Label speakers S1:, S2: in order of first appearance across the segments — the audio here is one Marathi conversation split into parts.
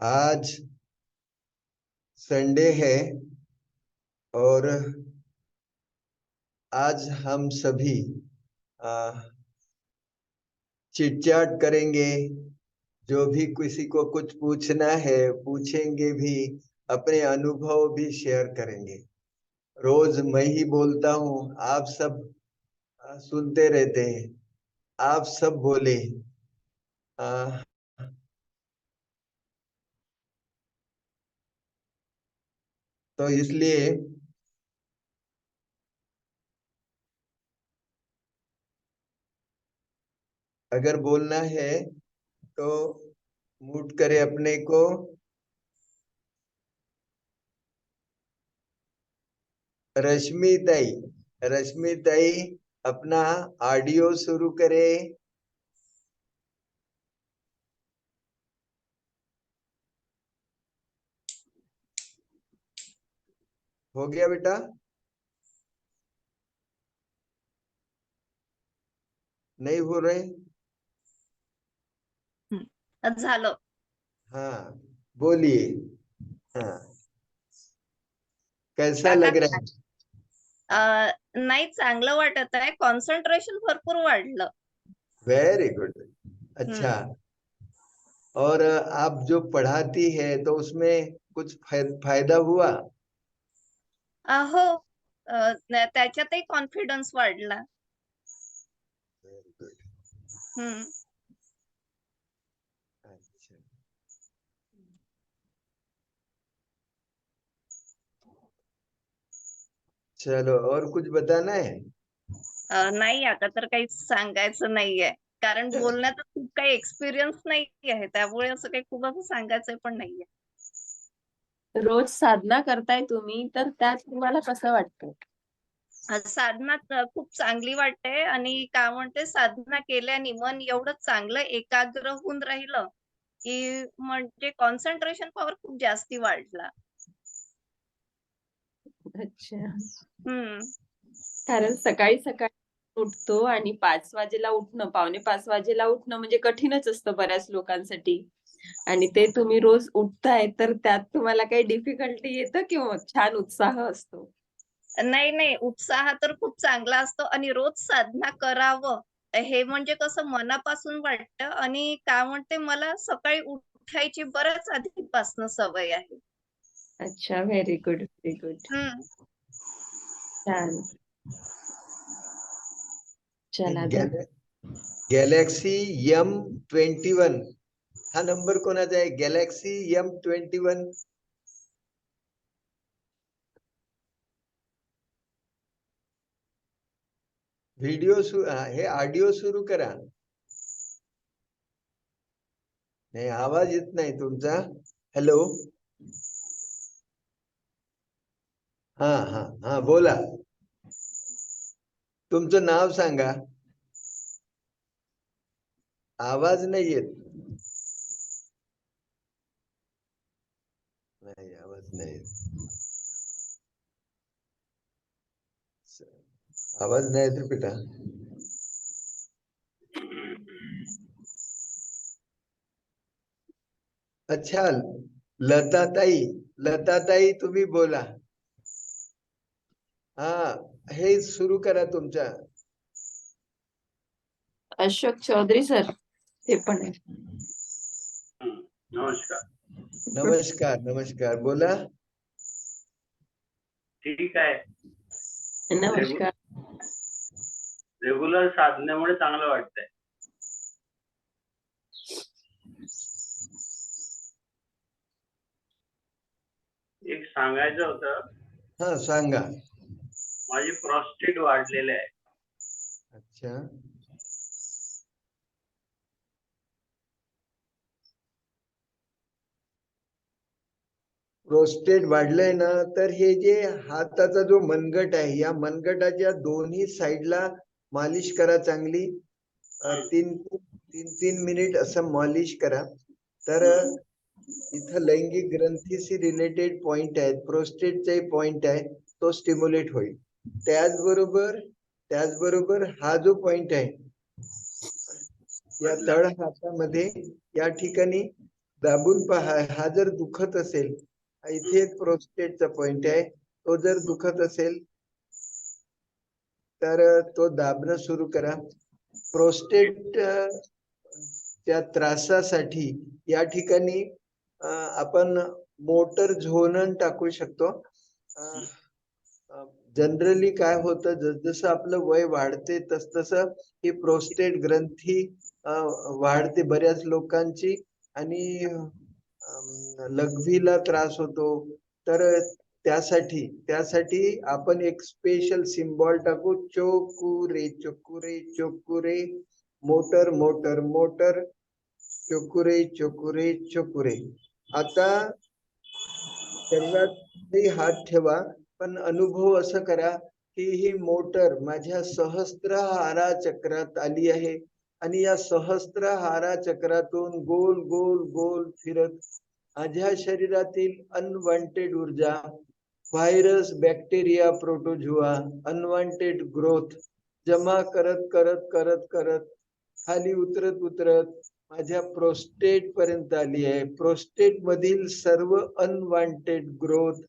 S1: आज संडे है और आज हम सभी चिटचाट करेंगे। जो भी किसी को कुछ पूछना है पूछेंगे भी, अपने अनुभव भी शेयर करेंगे। रोज मैं ही बोलता हूँ, आप सब सुनते रहते हैं। आप सब बोले। तो इसलिए अगर बोलना है तो म्यूट करे अपने को। रश्मि ताई अपना ऑडियो शुरू करे। हो गया बेटा? नहीं हो रहे?
S2: झालं.
S1: हाँ बोलिए। हाँ, कैसा
S2: काका
S1: लग रहा है?
S2: नाही, चांगलं वाटत आहे. कॉन्सन्ट्रेशन भरपूर वाढलं.
S1: Very good. अच्छा, और आप जो पढ़ाती है तो उसमें कुछ फायदा हुआ?
S2: हो, त्याच्यातही कॉन्फिडन्स वाढला.
S1: Very good.
S2: हम्म.
S1: अच्छा, चलो और कुछ बताना है?
S2: नाही, आता तर काही सांगायचं नाहीये, कारण बोलण्यात खूप काही एक्सपिरियन्स नाही आहे, त्यामुळे असं काही खूप असं सांगायचं पण नाहीये.
S3: रोज साधना करताय तुम्ही, तर त्यात तुम्हाला कसं वाटतं?
S2: साधना खूप चांगली वाटते आणि काय म्हणते, साधना केल्याने मन एवढं चांगलं एकाग्र होऊन राहिलं की म्हणजे कॉन्सन्ट्रेशन पॉवर खूप जास्ती वाढला.
S3: अच्छा,
S2: हम्म.
S3: कारण सकाळी सकाळी उठतो आणि 5 वाजेला उठणं, पावणे 5 वाजेला उठणं म्हणजे कठीणच असतं बऱ्याच लोकांसाठी. आणि ते तुम्ही रोज उठताय, तर त्यात तुम्हाला काही डिफिकल्टी येतं की मग छान उत्साह असतो?
S2: नाही, उत्साह तर खूप चांगला असतो आणि रोज साधना करावं हे म्हणजे कसं मनापासून वाटतं आणि काय म्हणते, मला सकाळी उठायची बऱ्याच आधीपासून सवय आहे.
S3: अच्छा, व्हेरी गुड, व्हेरी गुड.
S2: हम्म.
S3: छान. चला तर.
S1: गॅलेक्सी M21 हा नंबर कोणाचा आहे? Galaxy M21. व्हिडिओ हे ऑडिओ सुरू करा. नाही, आवाज येत नाही तुमचा. हॅलो. हा हा हा, बोला. तुमचं नाव सांगा. आवाज नाही येत. नाही, आवाज नाही येत. आवाज नाही येत बेटा. अच्छा, लताताई तुम्ही बोला. हा, हे सुरू करा तुमच्या.
S3: अशोक चौधरी सर, ते पण आहे.
S4: नमस्कार.
S1: नमस्कार नमस्कार, बोला.
S4: ठीक आहे.
S3: नमस्कार.
S4: रेग्युलर साधण्यामुळे चांगलं वाटतंय. एक सांगायचं होतं.
S1: हा, सांगा.
S4: माझी प्रोस्टेट वाढलेले आहे.
S1: अच्छा, प्रोस्टेट वाढलंय ना, तर हे जे हाताचा जो मनगट आहे, या मनगटाच्या दोन्ही साईडला मालिश करा चांगली. 3 मिनिट असं मालिश करा. तर इथं लैंगिक ग्रंथीशी रिलेटेड पॉइंट आहेत, प्रोस्टेटचे पॉइंट आहे, तो स्टिम्युलेट होईल. त्याचबरोबर हा जो पॉइंट आहे या तळ हातामध्ये, या ठिकाणी दाबून पहा. हा जर दुखत असेल, इथे एक प्रोस्टेटचा पॉइंट आहे, तो जर दुखत असेल तर तो दाबणं सुरू करा. प्रोस्टेट त्या त्रासासाठी या ठिकाणी आपण मोटर झोनन टाकू शकतो. जनरली काय होतं, जसं आपलं वय वाढते तसतसं ही प्रोस्टेट ग्रंथी वाढते बऱ्याच लोकांची आणि लघवीला त्रास होतो. तर त्यासाठी आपण एक स्पेशल सिम्बॉल टाकू, चोकुरे चोकुरे चोकुरे, मोटर मोटर मोटर, चोकुरे चोकुरे चोकुरे. आता शरीरातही हात ठेवा, पण अनुभव असं करा की ही मोटर माझ्या सहस्त्रहारा चक्रात आली आहे आणि या सहस्त्रहारा चक्रातून गोल गोल गोल फिरत माझ्या शरीरातील अनवॉन्टेड ऊर्जा, virus, bacteria, protozoa, unwanted growth जमा करत करत करत करत खाली उतरत उतरत माझ्या प्रोस्टेट पर्यंत आली आहे. प्रोस्टेट मधील सर्व अनवॉन्टेड ग्रोथ,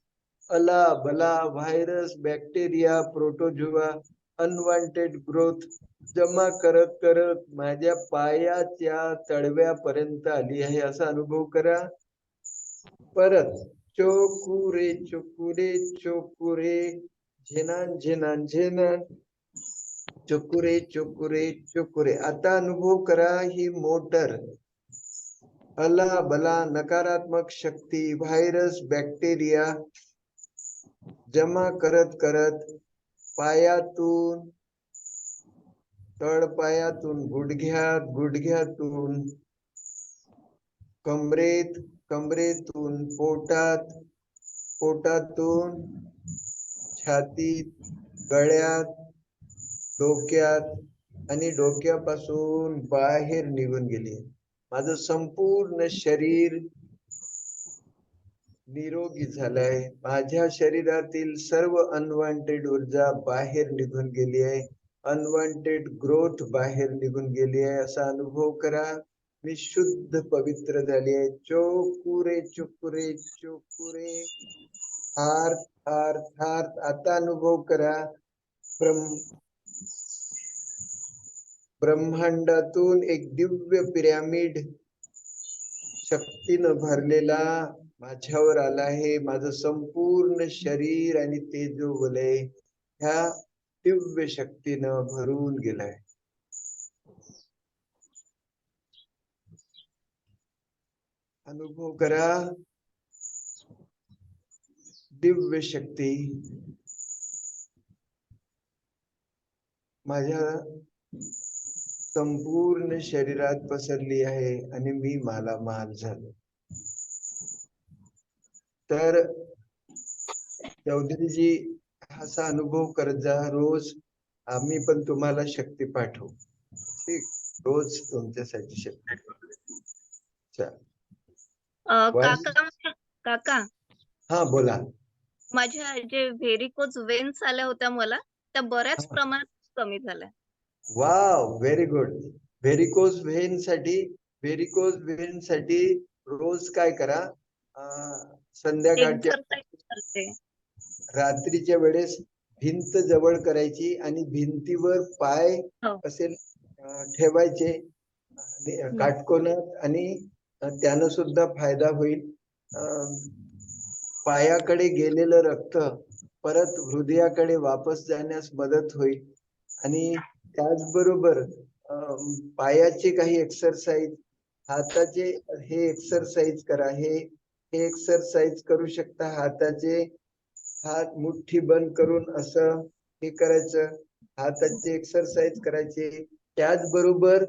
S1: अला बला, virus, bacteria, protozoa, unwanted growth जमा करत करत माझ्या पायाच्या तळव्यापर्यंत आली आहे असा अनुभव करा. परत चोकुरे चोकुरे चोकुरे, झेनान झेनान झेनान, चोकुरे चोकुरे चोकुरे. आता अनुभव करा ही मोटर अला बला, नकारात्मक शक्ती, व्हायरस, बॅक्टेरिया जमा करत करत पायातून, तळपायातून गुडघ्यात, गुडघ्यातून कमरेत, कमरेतून पोटात, पोटातून छातीत, गळ्यात, डोक्यात आणि डोक्यापासून बाहेर निघून गेली. माझं संपूर्ण शरीर निरोगी झालंय. माझ्या शरीरातील सर्व अनवॉन्टेड ऊर्जा बाहेर निघून गेली आहे. अनवॉन्टेड ग्रोथ बाहेर निघून गेली आहे असा अनुभव करा. मी शुद्ध पवित्र झाली आहे. चोकुरे चोकुरे चोकुरे, थार थार थार. आता अनुभव करा ब्रह्मांडातून एक दिव्य पिरॅमिड शक्तीनं भरलेला माझ्यावर आला आहे. माझं संपूर्ण शरीर आणि तेजोवलय ह्या दिव्य शक्तीनं भरून गेलाय. अनुभव करा दिव्य शक्ती माझ्या संपूर्ण शरीरात पसरली आहे आणि मी मालामाल झालो. तर चौधरीजी असा अनुभव करत जा रोज. आम्ही पण तुम्हाला शक्ती पाठवू. ठीक, रोज तुमच्यासाठी शक्ती.
S2: काका
S1: हा बोला.
S2: माझ्या जे व्हेरिकोज वेन्स आल्या होत्या मला, त्या बऱ्याच
S1: हा.
S2: प्रमाणात कमी झाल्या.
S1: Wow, very good. Varicose Wien साठी रोज काय करा, संध्याकाळच्या
S2: एक्सरसाइज करते.
S1: रात्रीच्या वेळेस भिंत जवळ करायची आणि भिंतीवर पाय
S2: हो.
S1: असे ठेवायचे काटकोनात आणि त्यानं सुद्धा फायदा होईल. पायाकडे गेलेलं रक्त परत हृदयाकडे वापस जाण्यास मदत होईल. आणि त्याचबरोबर पायाचे काही एक्सरसाइज, हाताचे हे एक्सरसाइज करा. हे एक्सरसाइज करू शकता. हाताचे हात मुठ्ठी बंद करून असं हे करायचं, हाताचे एक्सरसाइज करायचे. त्याचबरोबर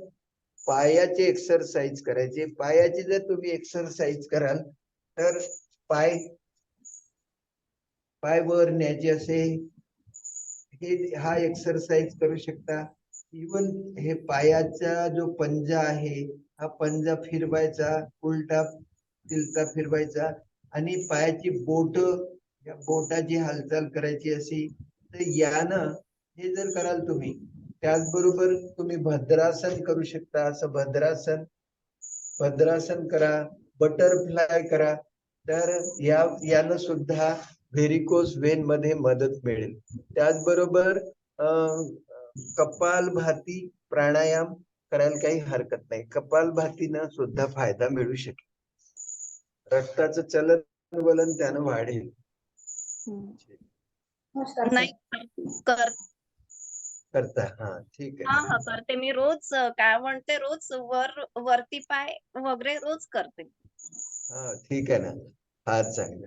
S1: पायाचे एक्सरसाइज करायचे. पायाची जर तुम्ही एक्सरसाइज कराल तर पाय वर न्यायचे असे हा एक्सरसाइज करू शकता. इवन हे पायाचा जो पंजा आहे हा पंजा फिरवायचा, उलटा तिलता फिरवायचा आणि पायाची बोट, या बोटाची हालचाल करायची अशी. तर यानं हे जर कराल तुम्ही, त्याचबरोबर तुम्ही भद्रासन करू शकता. असं भद्रासन करा. बटरफ्लाय करा, तर यानं सुद्धा व्हेरिकोज वेन मध्ये मदत मिळेल. त्याचबरोबर कपालभाती प्राणायाम करायला काही हरकत नाही. कपालभातीनं सुद्धा फायदा मिळू शकेल. रक्ताचं चलन वलन त्यानं वाढेल.
S2: नाही
S1: करता हा ठीक
S2: हा
S1: आहे.
S2: करते मी रोज. काय म्हणते, रोज वरती पाय वगैरे रोज करते.
S1: हा ठीक आहे ना, फार चांगलं.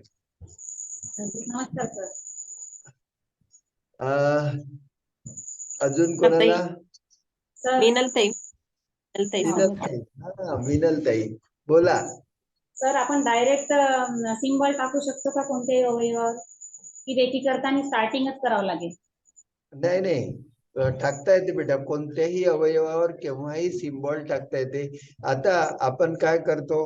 S5: नमस्कार सर.
S1: अजून कोणाला?
S5: सर
S3: मीनलताई
S1: मीनलताई बोला.
S5: सर आपण डायरेक्ट सिम्बॉल टाकू शकतो का कोणत्याही अवयवावर, की रेकी करताना स्टार्टिंगच करावं लागेल?
S1: नाही नाही, टाकता येते बेटा, कोणत्याही अवयवावर केव्हाही सिम्बॉल टाकता येते. आता आपण काय करतो,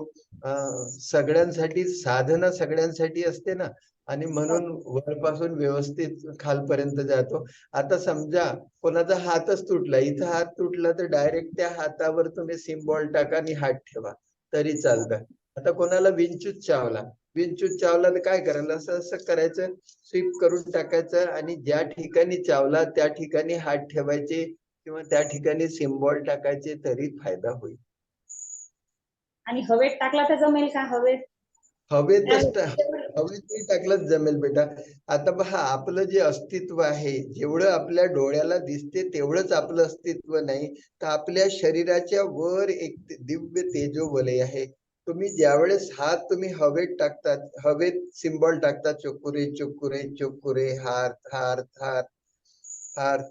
S1: सगळ्यांसाठी साधना सगळ्यांसाठी असते ना, आणि म्हणून वरपासून व्यवस्थित खालपर्यंत जातो. आता समजा कोणाचा हातच तुटला, इथं हात तुटला तर डायरेक्ट त्या हातावर तुम्ही सिम्बॉल टाका आणि हात ठेवा तरी चालतं. आता कोणाला विंचूत चावला तर काय करायला, असं असं करायचं, स्वीप करून टाकायचं आणि ज्या ठिकाणी चावला त्या ठिकाणी हात ठेवायचे किंवा त्या ठिकाणी सिम्बॉल टाकायचे तरी फायदा होईल.
S5: आणि हवेत टाकला तर जमेल का?
S1: हवेतच टाकलंच जमेल बेटा. आता पहा, आपलं जे अस्तित्व आहे, जेवढं आपल्या डोळ्याला दिसते तेवढंच आपलं अस्तित्व नाही, तर आपल्या शरीराच्या वर एक दिव्य तेजोवलय आहे. तुम्ही ज्यावेळेस हात तुम्ही हवेत टाकतात, हवेत सिम्बॉल टाकतात, चोकुरे चोकुरे चोकुरे, हार हार हार हार,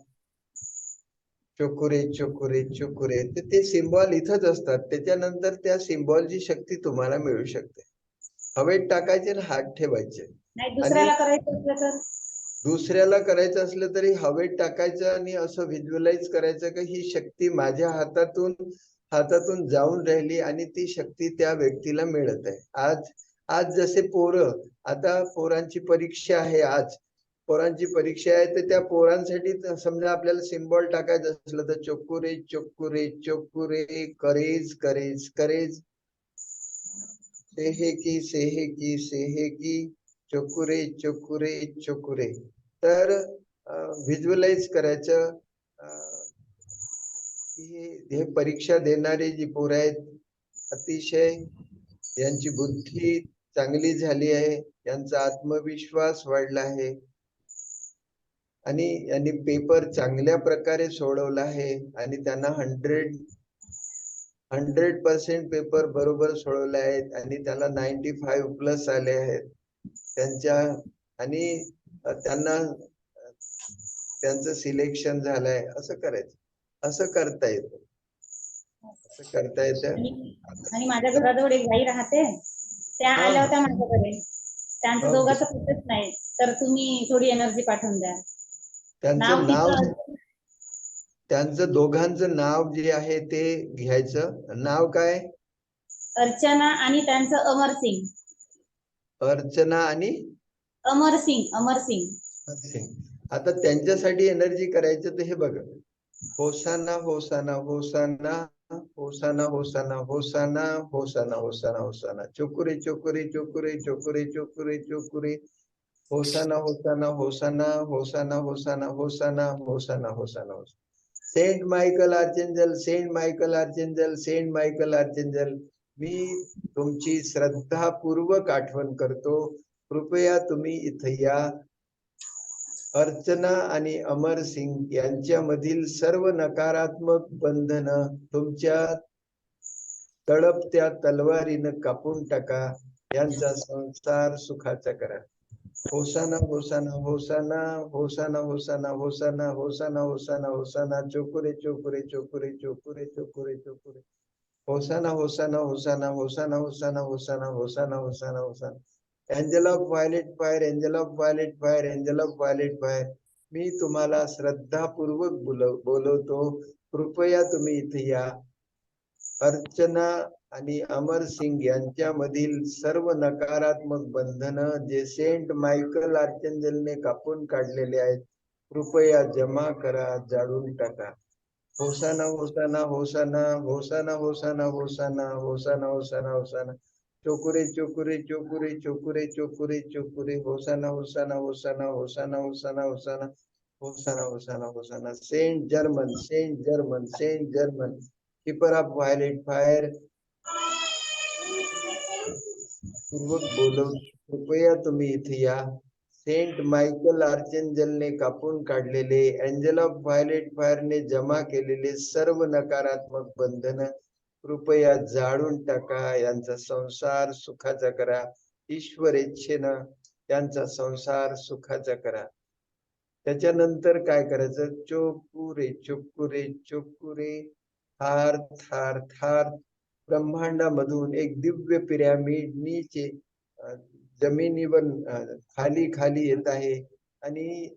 S1: चोकुरे चोकुरे चोकुरे, तर ते सिम्बॉल इथंच असतात. त्याच्यानंतर त्या सिम्बॉलची शक्ती तुम्हाला मिळू शकते. हवेत टाकायचे आणि हात ठेवायचे.
S5: नाही दुसऱ्याला करायचं असलं तर?
S1: दुसऱ्याला करायचं असलं तरी हवेत टाकायचं आणि असं व्हिज्युअलाइज करायचं की ही शक्ती माझ्या हातातून जाऊन राहिली आणि ती शक्ती त्या व्यक्तीला मिळत आहे. आज जसे पोरं, आता पोरांची परीक्षा आहे, आज पोरांची परीक्षा आहे, तर त्या पोरांसाठी समजा आपल्याला सिम्बॉल टाकायचं असलं तर चोकुरे चोकुरे चोकुरे, करेज करेज करेज, सेहे की सेहे की, चोकुरे चोकुरे चोकुरे. तर व्हिज्युअलाइज करायचं. हे परीक्षा देणारे जी पोरं आहेत, अतिशय यांची बुद्धी चांगली झाली आहे, यांचा आत्मविश्वास वाढला आहे आणि यांनी पेपर चांगल्या प्रकारे सोडवला आहे आणि त्यांना 100% पेपर बरोबर सोडवले आहेत आणि त्याला 95+ आले आहेत आणि त्यांचं सिलेक्शन झालंय. असं करायचं, असं करता येतं.
S5: आणि माझ्या घराजवळ एक बाई राहते, त्या आल्या होत्या माझ्याकडे. त्यांचं दोघांचं पटत नाही, तर तुम्ही थोडी एनर्जी पाठवून द्या.
S1: त्यांचं दोघांचं नाव जे आहे ते घ्यायचं. नाव काय?
S5: अर्चना आणि त्यांचं अमर सिंग.
S1: अर्चना आणि
S5: अमर सिंग.
S1: आता त्यांच्यासाठी एनर्जी करायचं तर हे बघा, होसाना hosanna hosanna hosanna hosanna hosanna hosanna hosanna होसाना, चोकुरे चोकुरे चोकुरे चोकुरे चोकुरे चोकुरे, hosanna hosanna hosanna hosanna hosanna hosanna hosanna hosanna hosanna. Saint Michael archangel, Saint Michael archangel, Saint Michael archangel, मी तुमची श्रद्धापूर्वक आठवण करतो, कृपया तुम्ही इथं या. अर्चना आणि अमर सिंग यांच्यामधील सर्व नकारात्मक बंधन तुमच्या तळपत्या तलवारीनं कापून टाका. यांचा संसार सुखाचा करा. होसाना hosanna hosanna hosanna hosanna hosanna hosanna hosanna होसाना, चोकुरे चोकुरे चोकुरे चोकुरे चोकुरे चोकुरे, hosanna hosanna hosanna hosanna hosanna hosanna hosanna hosanna hosanna. Angel of violet fire, angel of violet fire, angel of violet fire, मी तुम्हाला श्रद्धापूर्वक बोलवतो, कृपया तुम्ही इथे या. अर्चना आणि अमर सिंग यांच्यामधील सर्व नकारात्मक बंधन जे सेंट मायकल आर्चेंजलने कापून काढलेले आहेत, कृपया जमा करा, जाळून टाका. होसाना hosanna hosanna hosanna hosanna hosanna hosanna hosanna होसाना, चोकुरे चोकुरे चोकुरे चोकुरे चोकुरे चोकुरे, hosanna hosanna hosanna hosanna hosanna hosanna hosanna hosanna hosanna, Saint Germain Saint Germain Saint Germain, keeper of violet fire पूर्वक बोलवून कृपया तुम्ही इथे या. सेंट मायकल आर्चेंजलने कापून काढलेले, एंजल ऑफ व्हायलेट फायरने जमा केलेले सर्व नकारात्मक बंधन कृपया जाळून टाका. यांचा संसार सुखाचा करा. ईश्वर इच्छेनं त्यांचा संसार सुखाचा करा. त्याच्यानंतर काय करायचं? चोकुरे चोकुरे चोकुरे, थार थार थार ब्रह्मांडामधून एक दिव्य पिरॅमिड नीचे जमिनीवर खाली खाली येत आहे आणि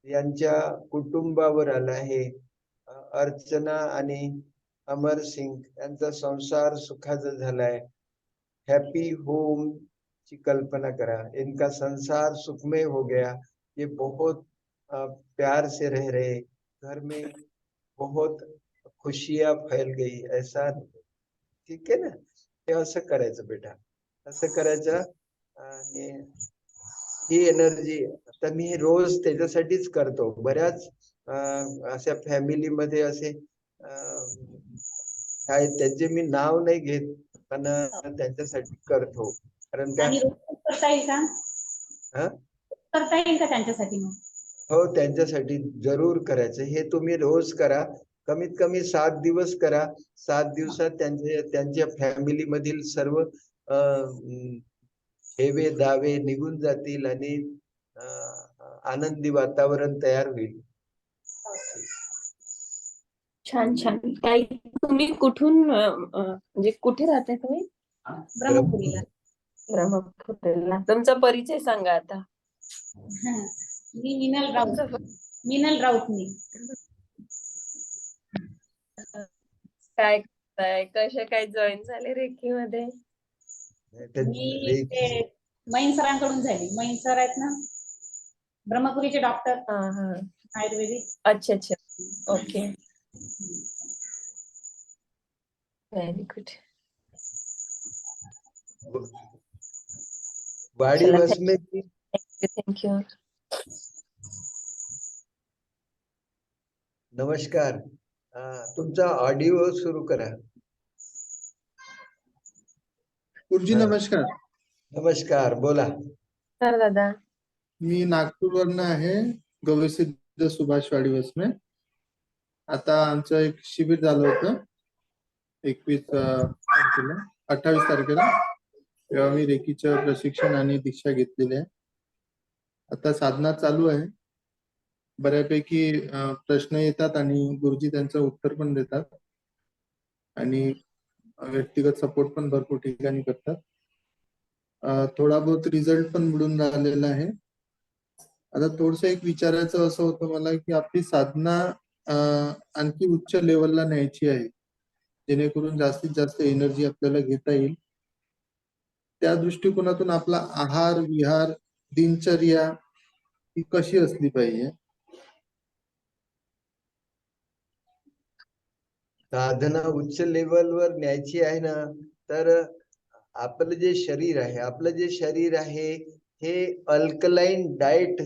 S1: यांच्या कुटुंबावर आला आहे. अर्चना आणि अमर सिंग यांचा संसार सुखाचा झालाय. हैप्पी होम की कल्पना करा. इनका संसार सुखमय हो गया. ये बहुत प्यार से रह रहे, घर में बहुत खुशियां फैल गई. ऐसा ठीक आहे ना? हे असं करायचं बेटा, असं करायचं. आणि ही एनर्जी आता मी रोज त्याच्यासाठीच करतो. बऱ्याच अशा फॅमिलीमध्ये असे काय त्यांचे मी नाव नाही घेत, पण त्यांच्यासाठी करतो. कारण का
S5: आणि रोज करता येईल का? करता येईल का त्यांच्यासाठी मग?
S1: हो, त्यांच्यासाठी जरूर करायचं. हे तुम्ही रोज करा, कमीत कमी 7 दिवस करा. 7 दिवसात त्यांच्या फॅमिली मधील सर्व हेवे दावे निघून जातील आणि आनंदी वातावरण तयार होईल.
S3: छान छान. ताई, तुम्ही कुठून म्हणजे कुठे राहताय तुम्ही?
S5: ब्रह्मपुरीला.
S3: ब्रह्मपुरीला. तुमचा परिचय सांगा आता.
S5: मी मिनल राऊत. मिनल राऊत मी.
S3: काय करताय? कसे काय जॉईन झाले रेकी मध्ये?
S5: मी ते मैन सरांकडून झाली. मैन सर आहेत ना ब्रह्मपुरीचे डॉक्टर, आयुर्वेदिक.
S3: अच्छा अच्छा, ओके, व्हेरी गुड.
S1: वाडी वसमे की
S3: थँक्यू.
S1: नमस्कार. तुमचा ऑडिओ सुरू करा.
S6: गुरुजी नमस्कार.
S1: नमस्कार, बोला.
S3: सर दादा,
S6: मी नागपूरवरनं आहे, गवसिद्ध सुभाष वाडी वसमे. आता आमचं एक शिबिर झालं होतं 21 तारखेला, 28 तारखेला, तेव्हा मी रेकीचं प्रशिक्षण आणि दीक्षा घेतलेली आहे. आता साधना चालू आहे. बऱ्यापैकी प्रश्न येतात आणि गुरुजी त्यांचं उत्तर पण देतात आणि व्यक्तिगत सपोर्ट पण भरपूर ठिकाणी करतात. थोडा बहुत रिझल्ट पण मिळून राहिलेला आहे. आता थोडस एक विचारायचं असं होतं मला की आपली साधना आणखी उच्च लेवलला न्यायची आहे, जेणेकरून जास्तीत जास्त एनर्जी आपल्याला घेता येईल. त्या दृष्टिकोनातून आपला आहार विहार दिनचर्या ही कशी असली पाहिजे?
S1: साधना उच्च लेवलवर न्यायची आहे ना, तर आपलं जे शरीर आहे हे अल्कलाइन डाएट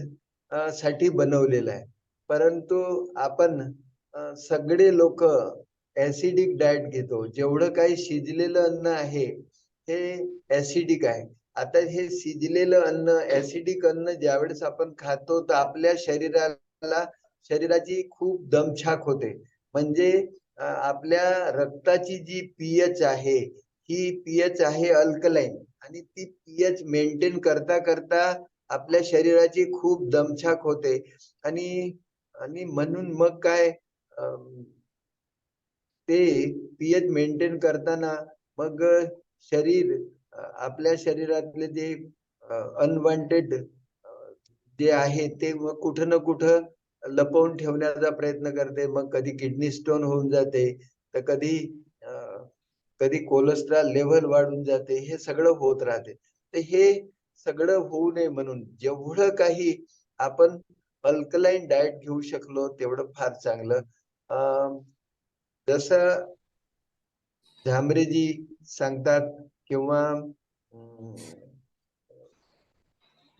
S1: साठी बनवलेलं आहे. परंतु आपण सगळे लोक ऍसिडिक डाएट घेतो. जेवढं काही शिजलेलं अन्न आहे हे ऍसिडिक आहे. आता हे शिजलेलं अन्न, ऍसिडिक अन्न ज्यावेळेस आपण खातो तर आपल्या शरीराची खूप दमछाक होते. म्हणजे आपल्या रक्ताची जी पीएच आहे ही पीएच आहे अल्कलाइन, आणि ती पीएच मेंटेन करता करता आपल्या शरीराची खूप दमछाक होते. आणि म्हणून मग काय, ते पीएच मेंटेन करताना मग शरीर, आपल्या शरीरातले जे अनवॉन्टेड जे आहे ते मग कुठं ना कुठं लपवून ठेवण्याचा प्रयत्न करते. मग कधी किडनी स्टोन होऊन जाते, तर कधी कोलेस्ट्रॉल लेव्हल वाढून जाते. हे सगळं होत राहते. तर हे सगळं होऊ नये म्हणून जेवढं काही आपण अल्कलाइन डाएट घेऊ शकलो तेवढं फार चांगलं. जसं झांबरेजी सांगतात किंवा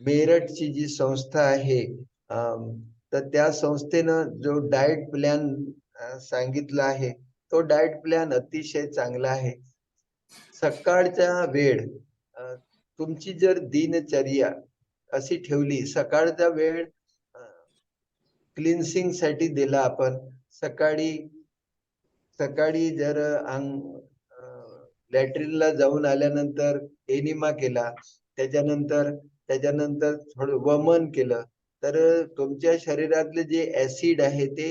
S1: मेरठची जी संस्था आहे तर त्या संस्थेनं जो डाएट प्लॅन सांगितला आहे तो डाएट प्लॅन अतिशय चांगला आहे. सकाळचा वेळ तुमची जर दिनचर्या अशी ठेवली, सकाळचा वेळ क्लिन्सिंग साठी दिला आपण. सकाळी जर लॅट्रिनला जाऊन आल्यानंतर एनिमा केला, त्याच्यानंतर थोडं वमन केलं, तर तुमच्या शरीरातले जे ऍसिड आहे ते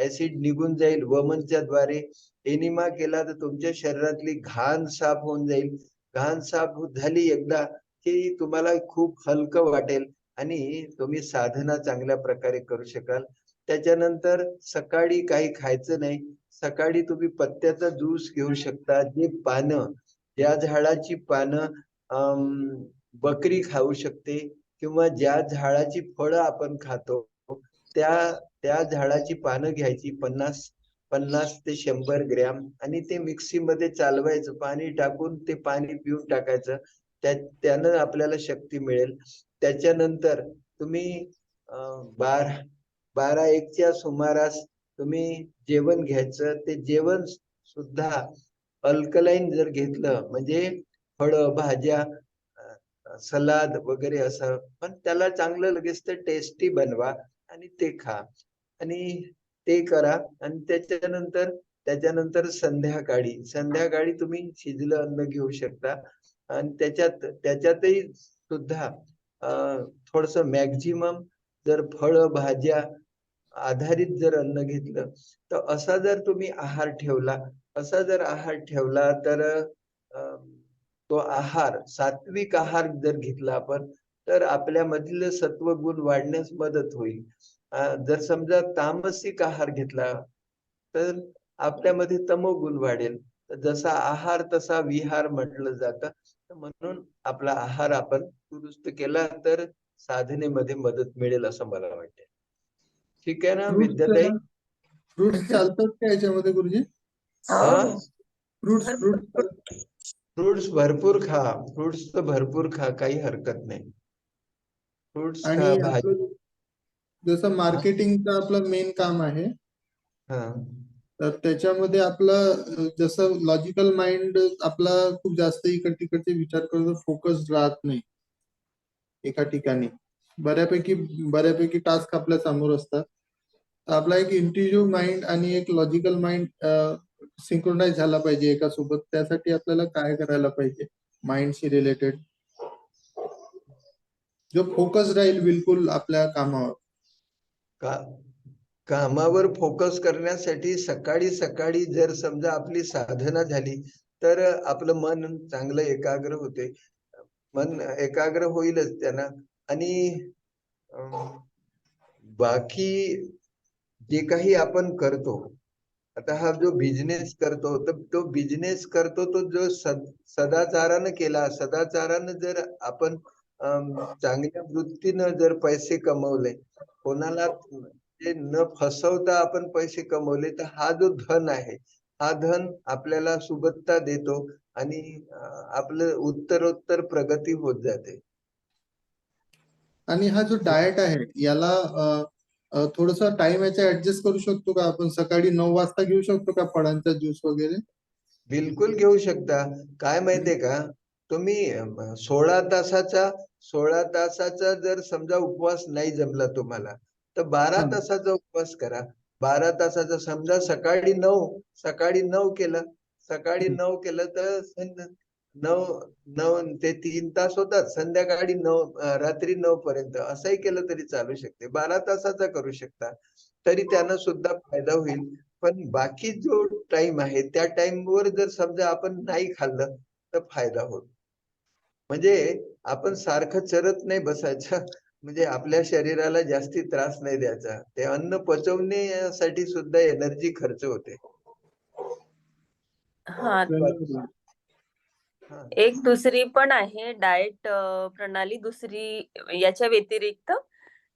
S1: ऍसिड निघून जाईल वमनच्या द्वारे. एनिमा केला तर तुमच्या शरीरातली घाण साफ होऊन जाईल. घाण साफ झाली एकदा की तुम्हाला खूप हलकं वाटेल आणि तुम्ही साधना चांगल्या प्रकारे करू शकाल. त्याच्यानंतर सकाळी काही खायचं नाही. सकाळी तुम्ही पत्त्याचा ज्यूस घेऊ शकता. जे पानं, ज्या झाडाची पानं बकरी खाऊ शकते किंवा ज्या झाडाची फळं आपण खातो त्या झाडाची पानं घ्यायची 50 ते 100 ग्रॅम आणि ते मिक्सीमध्ये चालवायचं. पाणी टाकून ते पाणी पिऊन टाकायचं. त्यानं आपल्याला शक्ती मिळेल. त्याच्यानंतर तुम्ही 12-1च्या सुमारास तुम्ही जेवण घ्यायचं. ते जेवण सुद्धा अल्कलाईन जर घेतलं म्हणजे फळं, भाज्या, सलाद वगैरे असं, पण त्याला चांगलं लगेच ते टेस्टी बनवा आणि ते खा आणि ते करा. आणि त्याच्यानंतर संध्याकाळी तुम्ही शिजलं अन्न घेऊ शकता. आणि त्याच्यातही सुद्धा थोडस मॅक्झिमम जर फळं भाज्या आधारित जर अन्न घेतलं तर असा जर तुम्ही आहार ठेवला तर तो आहार, सात्विक आहार जर घेतला आपण तर आपल्यामधील सत्वगुण वाढण्यास मदत होईल. जर समजा तामसिक आहार घेतला तर आपल्यामध्ये तमोगुण वाढेल. जसा आहार तसा विहार म्हटलं जातं. म्हणून आपला आहार आपण दुरुस्त केला तर साधनेमध्ये मदत मिळेल असं मला वाटते. ठीक आहे ना विद्याताई?
S6: फ्रुट्स चालतात का याच्यामध्ये गुरुजी?
S1: फ्रुट्स भरपूर खा. फ्रुट्स तर भरपूर खा, काही हरकत नाही. फ्रुट्स खा,
S6: आणि
S1: भाजी.
S6: आपलं जसं मार्केटिंगचं आपलं मेन काम आहे, तर त्याच्यामध्ये आपलं जसं लॉजिकल माइंड आपला खूप जास्त इकड तिकडचे विचार करतो, फोकस राहत नाही एका ठिकाणी. बऱ्यापैकी टास्क आपल्या समोर असतात. आपला एक इंट्युटिव्ह माइंड आणि एक लॉजिकल माइंड सिंक्रोनाइज झाला पाहिजे एका सोबत. त्यासाठी आपल्याला काय करायला पाहिजे माइंडशी रिलेटेड, जो फोकस राहील बिलकुल आपल्या कामावर.
S1: कामावर फोकस करण्यासाठी सकाळी जर समजा आपली साधना झाली तर आपलं मन चांगलं एकाग्र होते. मन एकाग्र होईलच त्यानं. आणि बाकी जे काही आपण करतो, आता हा जो बिझनेस करतो तर तो बिझनेस करतो तो जो सदाचारानं केला, सदाचारानं जर आपण चांगल्या वृत्तीनं जर पैसे कमवले, कोणाला न फसवता आपण पैसे कमवले, तर हा जो धन आहे हा धन आपल्याला सुबत्ता देतो आणि आपलं उत्तरोत्तर प्रगती होत जाते.
S6: आणि हा जो डाएट आहे याला थोडासा टाइम याचा ऍडजस्ट करू शकतो का आपण? सकाळी 9 वाजता घेऊ शकतो का फळांचा ज्यूस वगैरे?
S1: बिलकुल घेऊ शकता. काय माहितीये का, तुम्ही 16 तासाचा जर समजा उपवास नाही जमला तुम्हाला तर 12 तासाचा उपवास करा. 12 तासाचा समजा सकाळी 9 केलं, तर 9 ते 3 तास होतात. संध्याकाळी 9 रात्री 9 पर्यंत असंही केलं तरी चालू शकते. 12 तासाचा करू शकता तरी त्यानं सुद्धा फायदा होईल. पण बाकी जो टाइम आहे त्या टाइमवर जर समजा आपण नाही खाल्लं तर फायदा होतो. म्हणजे आपण सारखं चरत नाही बसायचं. म्हणजे आपल्या शरीराला जास्ती त्रास नाही द्यायचा. ते अन्न पचवण्यासाठी सुद्धा एनर्जी खर्च होते.
S3: एक दुसरी पण आहे डाएट प्रणाली दुसरी याच्या व्यतिरिक्त.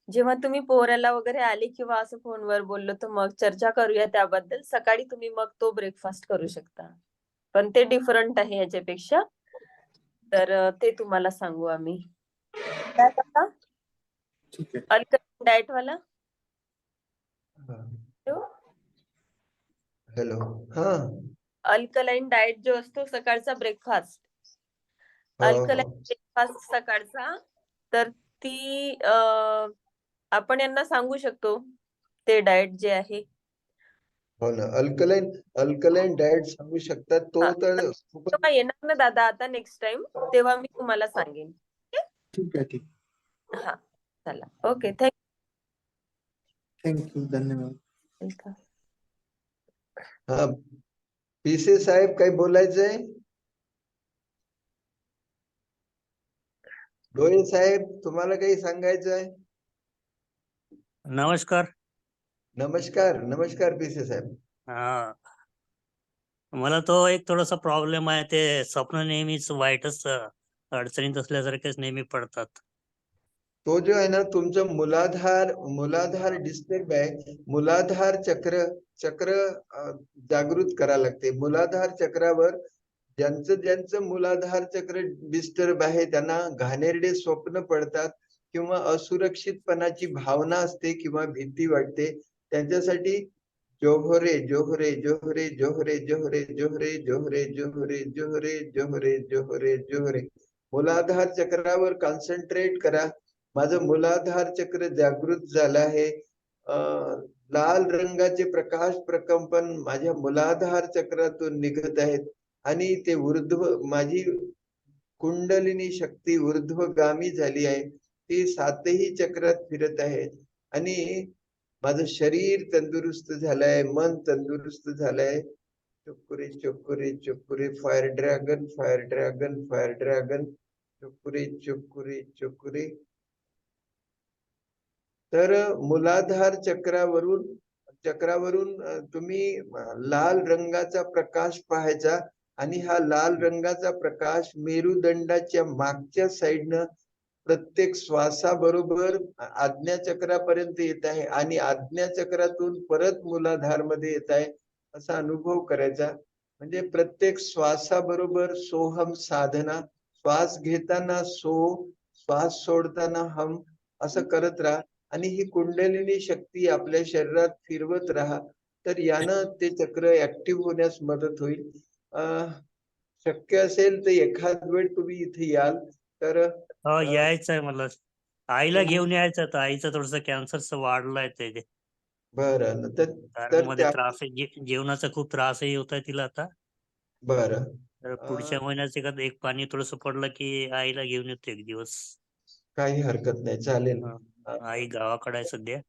S3: जेव्हा तुम्ही पोराला वगैरे आले किंवा असं फोनवर बोललो तर मग चर्चा करूया त्याबद्दल. सकाळी तुम्ही मग तो ब्रेकफास्ट करू शकता, पण ते डिफरंट आहे याच्यापेक्षा. तर ते तुम्हाला सांगू आम्ही. काय करता?
S6: ठीक आहे.
S3: अल्कलाइन डाएट वाला?
S1: हॅलो. हा.
S3: अल्कलाइन डाएट जो असतो सकाळचा ब्रेकफास्ट,
S1: हो
S3: अल्कलाइन
S1: हो
S3: ब्रेकफास्ट सकाळचा, तर ती आपण यांना सांगू शकतो ते डाएट जे आहे.
S1: हो ना. अल्कलाइन डाएट सांगू शकतात. तो
S3: हा,
S1: तर खूपच
S3: तेव्हा येणार ना दादा आता नेक्स्ट टाइम, तेव्हा मी तुम्हाला सांगेन.
S6: ठीक आहे. ठीक.
S3: हा, चला. Okay, thank you.
S6: थँक्यू. धन्यवाद.
S1: हा. पीसे साहेब काही बोलायचंय? डोळे साहेब तुम्हाला काही सांगायचं आहे?
S7: नमस्कार.
S1: नमस्कार. नमस्कार पीसे साहेब.
S7: हा, मला तो एक थोडासा प्रॉब्लेम आहे. ते स्वप्न नेहमीच वाईटच अडचणीत असल्यासारखेच नेहमी पडतात.
S1: तो जो आहे ना तुमचं मूलाधार डिस्टर्ब आहे. मूलाधार चक्र जागृत करा लागते. मूलाधार चक्रावर ज्यांचं मूलाधार चक्र डिस्टर्ब आहे त्यांना घाणेरडे स्वप्न पडतात किंवा असुरक्षितपणाची भावना असते किंवा भीती वाटते. त्यांच्यासाठी जोहरे जोहरे जोहरे जोहरे जोहरे जोहरे जोहरे जोहरे जोहरे जोहरे जोहरे जोहरे मूलाधार चक्रावर कॉन्सन्ट्रेट करा. माझं मूलाधार चक्र जागृत झालं आहे. लाल रंगाचे प्रकाश प्रकंपन माझ्या मूलाधार चक्रातून निघत आहेत आणि ते माझी कुंडलिनी शक्ती ऊर्ध्वगामी झाली आहे. ती सातही चक्रात फिरत आहेत आणि माझं शरीर तंदुरुस्त झालंय, मन तंदुरुस्त झालंय. चुकुरे चुकुरे चुकुरे fire dragon fire dragon fire dragon चुकुरे चुकुरे चुकुरे. तर मूलाधार चक्रावरून तुम्ही लाल रंगाचा प्रकाश पाहायचा आणि हा लाल रंगाचा प्रकाश मेरुदंडाच्या मागच्या साईडनं प्रत्येक श्वासाबरोबर आज्ञाचक्रापर्यंत येत आहे आणि आज्ञाचक्रातून परत मूलाधार मध्ये येत आहे असा अनुभव करायचा. म्हणजे प्रत्येक श्वासाबरोबर सोहम साधना. श्वास घेताना सो, श्वास सोडताना हम असं करत राहा आणि ही कुंडलिनी शक्ती आपल्या शरीरात फिरवत राहा. तर यानं ते चक्र ऍक्टिव्ह होण्यास मदत होईल. शक्य असेल तर एखाद वेळ तुम्ही इथे याल तर
S7: यायचं आहे मला. आईला घेऊन यायचं. तर आईचं थोडस कॅन्सरचं वाढलंय ते.
S1: बरं
S7: कारण मध्ये त्रास आहे, जेवणाचा खूप त्रासही होत आहे तिला आता.
S1: बरं.
S7: तर पुढच्या महिन्यात एखादं एक पाणी थोडस पडलं की आईला घेऊन येतो एक दिवस.
S1: काही हरकत नाही, चालेल.
S7: आई गावाकडे आहे सध्या.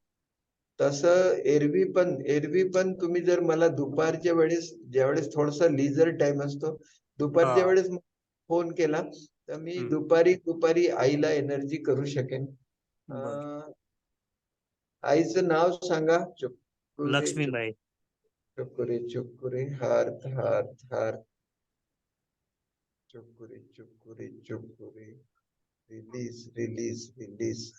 S1: तसं एरवी पण तुम्ही जर मला दुपारच्या वेळेस ज्यावेळेस थोडासा लिजर टाइम असतो दुपारच्या वेळेस फोन केला तर मी दुपारी आईला एनर्जी करू शकेन. आईचं नाव सांगा.
S7: लक्ष्मीबाई.
S1: चुकुरे चुकुरे हार्थ हार्थ हार्थ चुकुरे चुकुरे चुकुरे रिलीज रिलीज रिलीज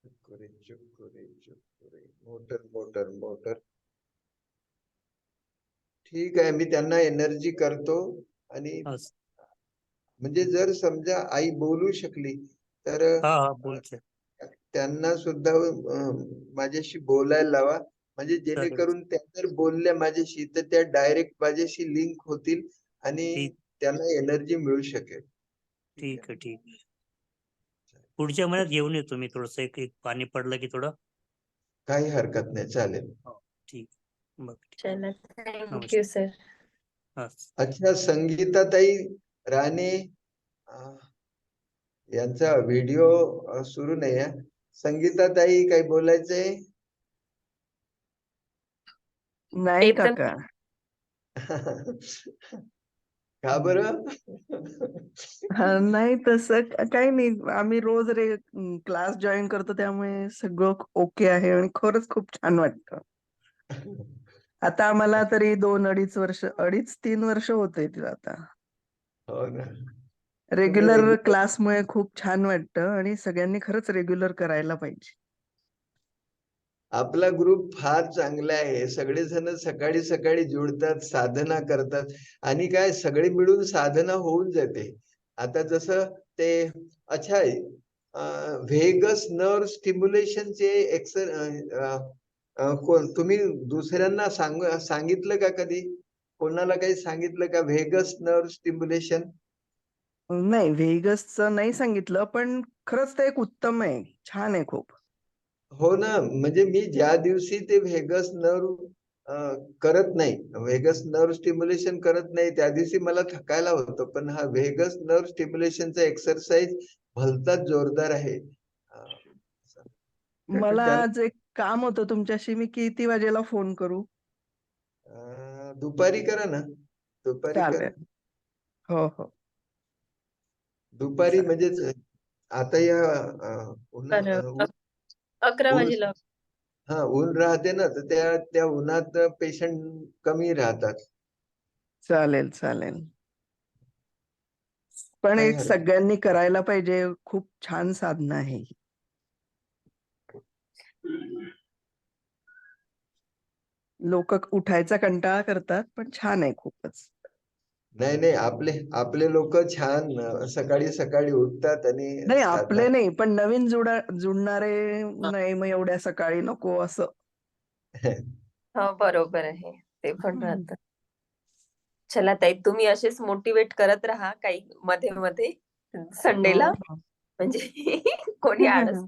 S1: चुकुरे चुकुरे चुकुरे मोटर मोटर मोटर. ठीक आहे, मी त्यांना एनर्जी करतो आणि म्हणजे जर समजा आई बोलू शकली तर त्यांना सुद्धा माझ्याशी बोलायला लावा. म्हणजे जेणेकरून त्या जर बोलल्या माझ्याशी तर त्या डायरेक्ट माझ्याशी लिंक होतील आणि त्यांना एनर्जी मिळू शकेल.
S7: ठीक आहे, ठीक आहे. पुढच्या महिन्यात घेऊन येतो मी थोडस. एक पाणी पडलं की थोडं.
S1: काही हरकत नाही, चालेल.
S7: ठीक.
S3: Thank you sir.
S1: अच्छा, संगीताताई राणे यांचा व्हिडिओ सुरू नाही आहे. संगीताताई काही बोलायचंय?
S8: नाही काका.
S1: का बरं?
S8: नाही तसं काही नाही. आम्ही रोज क्लास जॉईन करतो त्यामुळे सगळं ओके आहे आणि खरंच खूप छान वाटतं. आता आम्हाला तरी 2-3 वर्ष होते तिला आता.
S1: हो ना.
S8: रेग्युलर क्लासमुळे खूप छान वाटतं आणि सगळ्यांनी खरंच रेग्युलर करायला पाहिजे.
S1: आपला ग्रुप फार चांगला आहे. सगळेजण सकाळी सकाळी जुळतात, साधना करतात आणि काय सगळे मिळून साधना होऊन जाते. आता जसं ते अच्छा व्हेगस नर्व स्टिम्युलेशनचे कोण तुम्ही दुसऱ्यांना सांगितलं का कधी? कोणाला काही सांगितलं का व्हेगस नर्व स्टिम्युलेशन?
S8: नाही, व्हेगसचं नाही सांगितलं, पण खरंच ते एक उत्तम आहे. छान आहे खूप.
S1: हो ना, म्हणजे मी ज्या दिवशी ते व्हेगस नर्व करत नाही, व्हेगस नर्व स्टिम्युलेशन करत नाही, त्या दिवशी मला थकायला होतं. पण हा व्हेगस नर्व स्टिम्युलेशनचा एक्सरसाइज भलताच जोरदार आहे.
S8: मला
S1: त्याला
S8: आज एक काम होतं तुमच्याशी. मी किती वाजेला फोन करू?
S1: दुपारी करा ना, दुपारी करा.
S8: चालेल. हो, हो.
S1: दुपारी
S8: चालेल.
S1: म्हणजेच आता या
S3: बरं. 11
S1: ऊन
S3: वाजेला.
S1: हा ऊन राहते ना, तर त्या उन्हात पेशंट कमी राहतात.
S8: चालेल, चालेल. पण
S1: काही
S8: एक
S1: हरकत
S8: सगळ्यांनी करायला पाहिजे. खूप छान साधना आहे ही. लोक उठायचा कंटाळा करतात, पण छान आहे खूपच.
S1: नाही नाही, आपले आपले लोक छान सकाळी सकाळी उठतात आणि
S8: नाही,
S1: साधना.
S8: आपले नाही, पण नवीन जुडणारे नाही, मग एवढ्या सकाळी नको असं.
S3: हो, बरोबर आहे. ते पण
S8: हम्म.
S3: राहतं. चला ताई, तुम्ही असेच मोटिवेट करत राहा काही मध्ये मध्ये संडेला,
S8: हो, हो.
S3: म्हणजे कोणी आळस.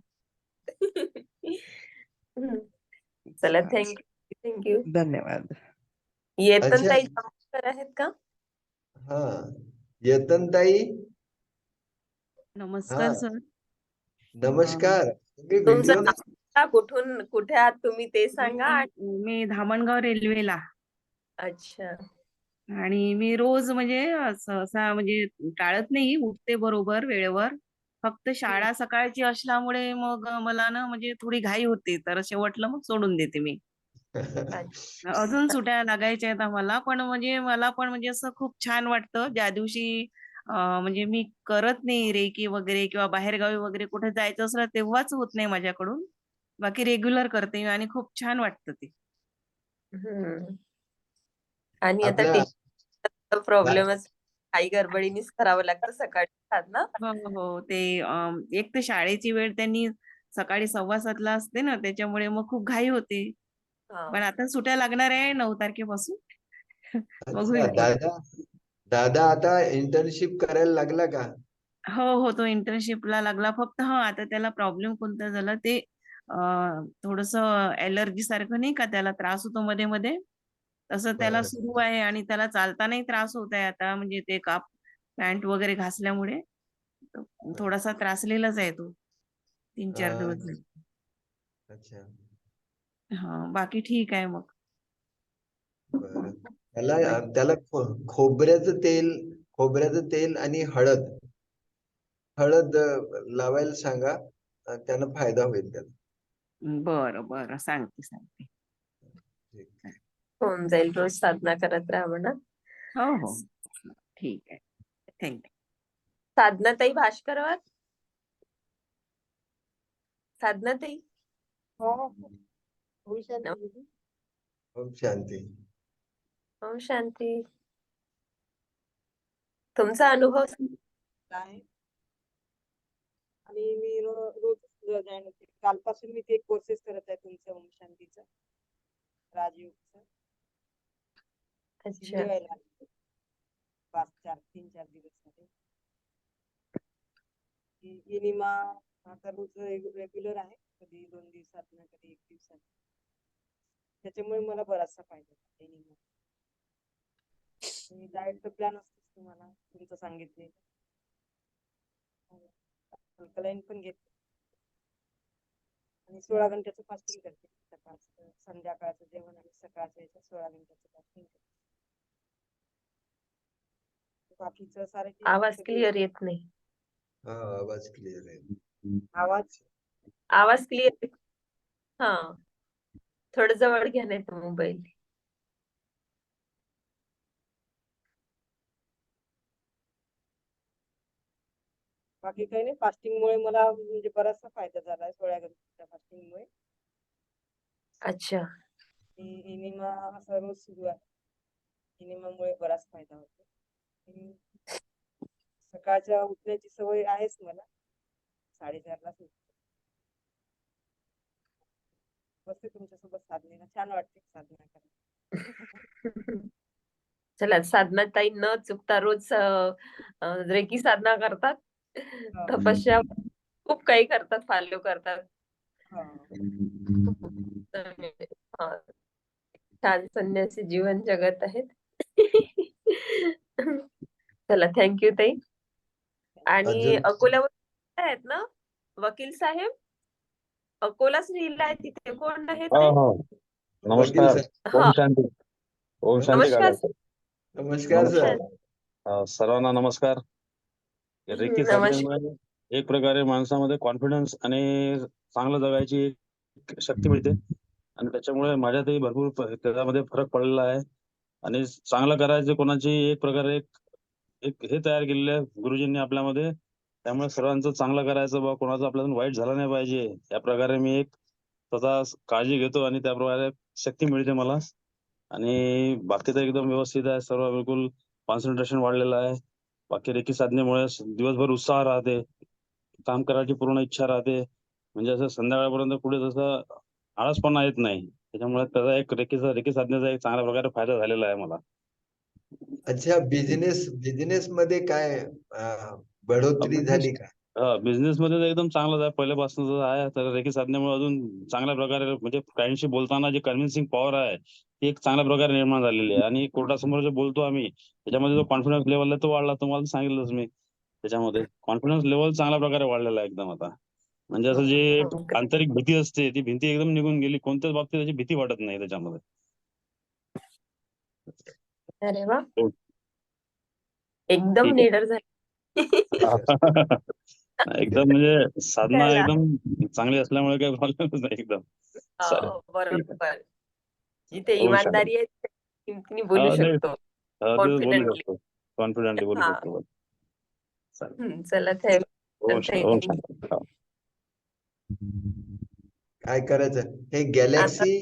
S3: चला,
S8: चालेल.
S3: थँक्यू.
S8: धन्यवाद.
S3: येतन
S1: अच्छा,
S3: ताई जामकर आहेत का?
S1: हा येतन ताई. हा,
S9: नमस्कार सर.
S1: नमस्कार. तुम्ही
S3: तुमचं
S1: व्हिडिओ
S3: नाव सांगा, कुठे आहात तुम्ही ते सांगा.
S9: मी धामणगाव रेल्वेला.
S3: अच्छा.
S9: आणि मी रोज म्हणजे सहसा म्हणजे टाळत नाही, उठते बरोबर वेळेवर. फक्त शाळा सकाळची असल्यामुळे मग मला ना म्हणजे थोडी घाई होते, तर शेवटला मग सोडून देते मी. अजून सुट्या लागायच्या आहेत आम्हाला, पण म्हणजे मला पण म्हणजे असं खूप छान वाटतं ज्या दिवशी म्हणजे मी करत नाही रेकी वगैरे किंवा बाहेरगावी वगैरे कुठे जायचं असलं तेव्हाच होत नाही माझ्याकडून. बाकी रेग्युलर करते मी आणि खूप छान वाटतं ते.
S3: हम्म. आणि आता
S1: आपल्या
S3: टीचर प्रॉब्लेमच, काही गडबडीनेच करावं लागतं सकाळी साधना.
S9: हो, हो. ते एक तर शाळेची वेळ त्यांनी सकाळी 7:15ला असते ना, त्याच्यामुळे मग खूप घाई होते.
S3: हा.
S9: पण आता सुट्या लागणार आहे 9 तारखेपासून. मग
S1: अच्छा,
S9: होईल थोडं.
S1: दादा आता इंटर्नशिप करायला लागला का?
S9: हो, हो. तो इंटर्नशिपला लागला. फक्त आता त्याला प्रॉब्लेम कोणता झाला ते थोडंसं ॲलर्जी सारखं नाही का त्याला त्रास होतो मध्ये-मध्ये. तसं त्याला
S1: बरं.
S9: सुरू आहे आणि त्याला चालतानाही त्रास होत आहे आता म्हणजे ते पॅन्ट वगैरे घासल्यामुळे. थोडासा त्रासलेलाच आहे तो. 3-4 दिवस
S1: अं,
S9: झाले.
S1: अच्छा,
S9: हां, बाकी ठीक आहे मग.
S1: बरं. त्याला त्याला खोबऱ्याचं तेल आणि हळद हळद लावायला सांगा. त्यानं फायदा होईल त्याला.
S9: बरं, बरं. सांगते.
S1: ठीक.
S3: होऊन जाईल, रोज साधना करत राहा म्हणा.
S9: हो, हो. ठीक आहे. थँक
S3: साधनाताई भास्करवार. साधनाताई.
S1: ओम शांती.
S3: ओम शांती. तुमचा अनुभव
S10: आहे. आणि मी रोज जॉईन होते. कालपासून मी ते कोर्सेस करत आहे तुमचं ओम शांतीचं, राजयोगचं.
S3: अच्छा.
S10: 3-4 दिवस मध्ये इनिमा आता रोज रेग्युलर आहे, कधी 2 दिवसात ना कधी 1 दिवसात. त्याच्यामुळे मला बराचसा फायदा झाला इनिमा. डाएटचा प्लॅन असतो तुम्हाला, तुमचं सांगितले. अल्कलाईन पण घेते आणि 16 घंट्याचं फास्टिंग करते. सकाळचं संध्याकाळचं जेवण आणि सकाळच्या याच्यात 16 घंट्याचं फास्टिंग करते. बाकीचं सारे
S3: आवाज क्लिअर येत नाही.
S1: हा, आवाज क्लिअर आहे.
S3: आवाज क्लिअर. हा, थोडं जवळ घ्या नाही तर मोबाईल.
S10: बाकी काही नाही, फास्टिंगमुळे मला म्हणजे बराचसा फायदा झाला आहे 16 घंट्याच्या फास्टिंगमुळे.
S3: अच्छा.
S10: इनिमा असा रोज सुरू आहे. इनिमामुळे बराच फायदा होतो. आणि सकाळच्या उठण्याची सवय आहेच मला. 4:30लाच उठते. बसते तुमच्यासोबत साधनेला. छान वाटते साधना करायला.
S3: चला, साधना ताई न चुकता रोज रेकी साधना करतात, तपस्या खूप काही करतात, फॉलो करतात. हा. छान संन्यासी जीवन जगत आहेत. चला, थँक्यू ताई. आणि
S1: अजून
S3: अकोल्यावर आहेत ना वकील साहेब? अकोलाच लिहिलाय तिथे. कोण आहेत
S11: हो
S3: ते?
S11: हो,
S1: वकील
S11: नमस्कार.
S1: साहेब.
S11: ओम
S3: हा,
S11: शांती. ओम शांती
S3: नमस्कार
S11: काका.
S1: नमस्कार
S11: नमस्कार.
S1: सर.
S11: सर्वांना नमस्कार. रेकी
S3: नमस्कार.
S11: साधनेमुळे एक प्रकारे माणसामध्ये कॉन्फिडन्स आणि चांगलं जगायची एक शक्ती मिळते, आणि त्याच्यामुळे माझ्यातही भरपूर त्याच्यामध्ये फरक पडलेला आहे. आणि चांगलं करायचं कोणाची एक प्रकारे एक हे तयार केलेलं आहे गुरुजींनी आपल्यामध्ये. त्यामुळे सर्वांचं चांगलं करायचं, बा कोणाचं आपल्याला वाईट झालं नाही पाहिजे, या प्रकारे मी एक स्वतः काळजी घेतो आणि त्याप्रकारे शक्ती मिळते मला. आणि बाकी तर एकदम व्यवस्थित आहे सर्व, बिलकुल कॉन्सन्ट्रेशन वाढलेलं आहे. बाकी रेकी साधनेमुळे दिवसभर उत्साह राहते, काम करायची पूर्ण इच्छा राहते. म्हणजे असं संध्याकाळपर्यंत कुठे जसं आळसपणा येत नाही. त्याच्यामुळे त्याचा एक रेकी साधनेचा एक चांगल्या प्रकारे फायदा झालेला आहे मला.
S1: अच्छा, बिझनेस मध्ये काय बढोतरी झाली का?
S11: बिझनेस मध्ये तर एकदम चांगलंच आहे, पहिल्यापासून आहे. तर रेकी साधनेमुळे अजून चांगल्या प्रकारे म्हणजे क्लायंटशी बोलताना जी कन्व्हिन्सिंग पॉवर आहे ती एक चांगल्या प्रकारे निर्माण झालेली आहे. आणि कोर्टासमोर जे बोलतो आम्ही, त्याच्यामध्ये जो कॉन्फिडन्स लेवल आहे तो वाढला. तुम्हाला सांगितलंच मी, त्याच्यामध्ये कॉन्फिडन्स लेवल चांगल्या प्रकारे वाढलेला आहे एकदम आता. म्हणजे असं जे आंतरिक भीती असते ती भीती एकदम निघून गेली. कोणत्याच बाबतीत त्याची भीती वाटत नाही त्याच्यामध्ये.
S3: अरे वा,
S11: हो.
S3: एकदम
S11: ठीक
S3: निडर झाले.
S11: आहे. एकदम म्हणजे साधना
S3: चला.
S11: एकदम चांगली असल्यामुळे काही प्रॉब्लेमच नाही एकदम. चालेल.
S3: हो, बरोबर. जिथे
S11: ओम शांती.
S3: इमानदारी आहे तिथे हिमतीने बोलू
S11: नाही,
S3: शकतो,
S11: ते बोलू
S3: कॉन्फिडेंटली.
S11: शकतो, कॉन्फिडेंटली बोलू
S3: हा.
S11: शकतो. चालेल.
S3: चला,
S11: ओम
S3: थँक्यू.
S11: शांती. हा.
S1: काय करायचं? हे गॅलेक्सी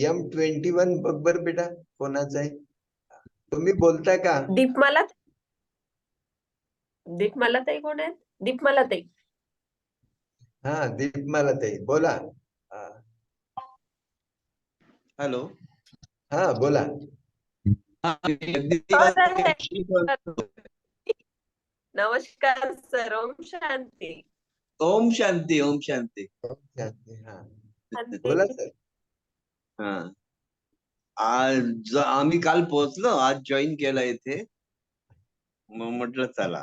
S1: M21 बघ बर बेटा, कोणाचं आहे? तुम्ही बोलताय का?
S3: दीपमाला ताई कोण आहेत? दीपमाला ताई.
S1: हा, दीपमाला ताई बोला.
S12: हॅलो.
S1: हा, बोला.
S3: नमस्कार सर. ओम शांती.
S12: ओम शांती. ओम शांती.
S1: हा, बोला सर.
S12: हा, आज आम्ही काल पोहोचलो, आज जॉईन केलं इथे. मग म्हटलं चला.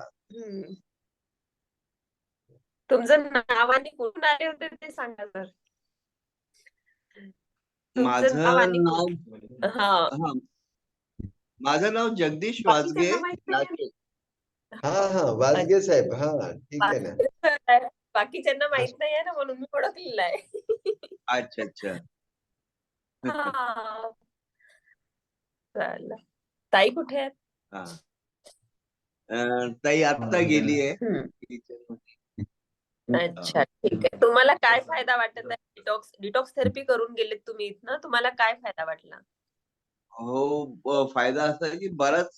S3: तुमचं नाव आणि कुठून आले होते ते सांगा सर.
S12: माझं नाव
S3: हा,
S12: माझं नाव जगदीश वाजगे.
S3: बाकीच्यांना माहित नाही.
S12: नाशिक.
S1: हा, वाजगे साहेब. हा, ठीक आहे ना.
S3: बाकीच्यांना माहित नाहीये ना, म्हणून मी ओळखलेलं आहे.
S12: अच्छा अच्छा.
S3: हा, चालेल. ताई कुठे आहेत?
S12: हा, ताई आता गेली आहे.
S3: अच्छा, ठीक आहे. तुम्हाला काय फायदा वाटत आहे? डिटॉक्स थेरपी करून गेलेत तुम्ही इथनं, तुम्हाला काय फायदा वाटला?
S12: हो, फायदा असा आहे की बराच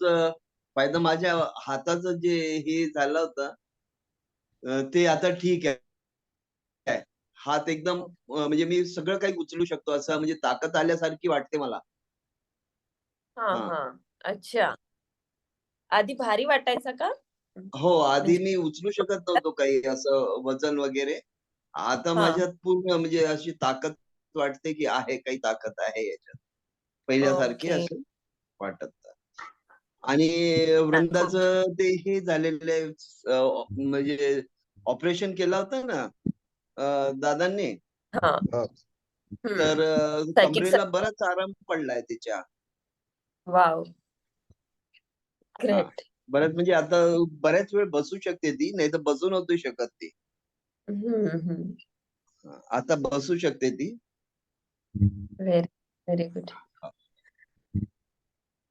S12: फायदा. माझ्या हाताचं जे हे झालं होतं ते आता ठीक आहे. हात एकदम म्हणजे मी सगळं काही उचलू शकतो, असं म्हणजे ताकद आल्यासारखी वाटते मला.
S3: हा, अच्छा. आधी भारी वाटायचं का?
S12: हो, आधी मी उचलू शकत नव्हतो काही असं वजन वगैरे. आता माझ्यात पूर्ण म्हणजे अशी ताकद वाटते की आहे, काही ताकद आहे याच्यात. पहिल्यासारखी असं वाटत नाही. आणि वृंदाचं ते हे झालेलं आहे, म्हणजे ऑपरेशन केलं होतं ना दादांनी. तर कमरेला बराच आराम पडलाय तिच्या.
S3: Wow, great.
S12: बऱ्याच म्हणजे आता बऱ्याच वेळ बसू शकते ती, नाही तर बसू नव्हती शकत ती. आता बसू शकते ती.
S3: Very good.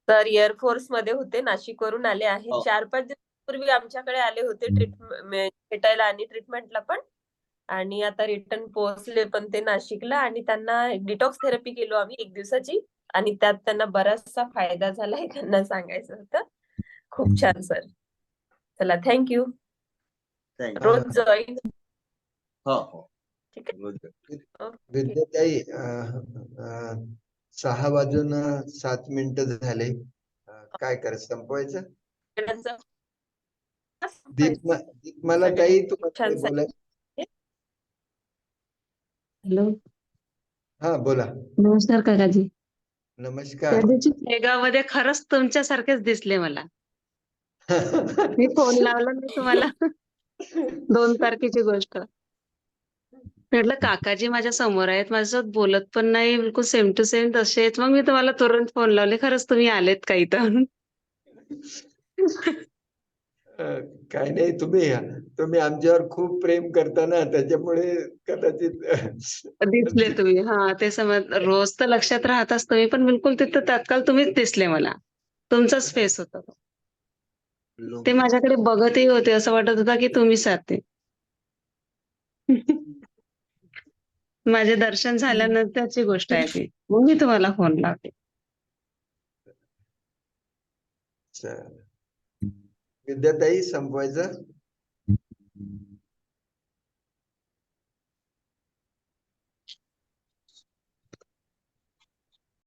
S3: तर एअरफोर्स मध्ये होते, नाशिकवरून आले आहेत. 4-5 दिवसापूर्वी आमच्याकडे आले होते भेटायला आणि ट्रीटमेंटला पण. आणि आता रिटर्न पोहोचले पण ते नाशिकला, आणि त्यांना डिटॉक्स थेरपी केलो आम्ही 1 दिवसाची, आणि त्यात त्यांना बराचसा फायदा झालाय. त्यांना सांगायचं होतं. खूप छान सर. चला, थँक्यू.
S12: थँक्यू.
S3: रोज जॉईन.
S12: हो हो
S3: ठीक आहे. ओके.
S1: विद्याताई 6:07 झाले. काय करायचं, संपवायचं? दीपमाला ताई, तुम्हाला
S3: छान
S1: काही बोलायचं?
S13: हॅलो,
S1: हा, बोला.
S13: नमस्कार काकाजी. त्या
S1: नमस्कार.
S13: दिवशी शेगावमध्ये खरंच तुमच्यासारखेच दिसले मला. मी फोन लावला ना तुम्हाला 2 तारखेची गोष्ट. म्हटलं काकाजी माझ्या समोर आहेत, माझ्यासोबत बोलत पण नाही, बिलकुल सेम टू सेम तसे आहेत. मग मी तुम्हाला तुरंत फोन लावले. खरंच तुम्ही आलेत का इथं?
S1: काय नाही, तुम्ही आमच्यावर खूप प्रेम करता ना, त्याच्यामुळे कदाचित
S13: दिसले तुम्ही. हा, ते समज रोज तर लक्षात राहताच तुम्ही, पण बिलकुल तिथं तात्काळ तुम्हीच दिसले मला. तुमचाच फेस होता तो. ते माझ्याकडे बघतही होते, असं वाटत होतं की तुम्हीच आहात ते. माझे दर्शन झाल्यानंतरची गोष्ट आहे ती. मग मी तुम्हाला फोन लावते.
S1: विद्याताई, संपवायचं?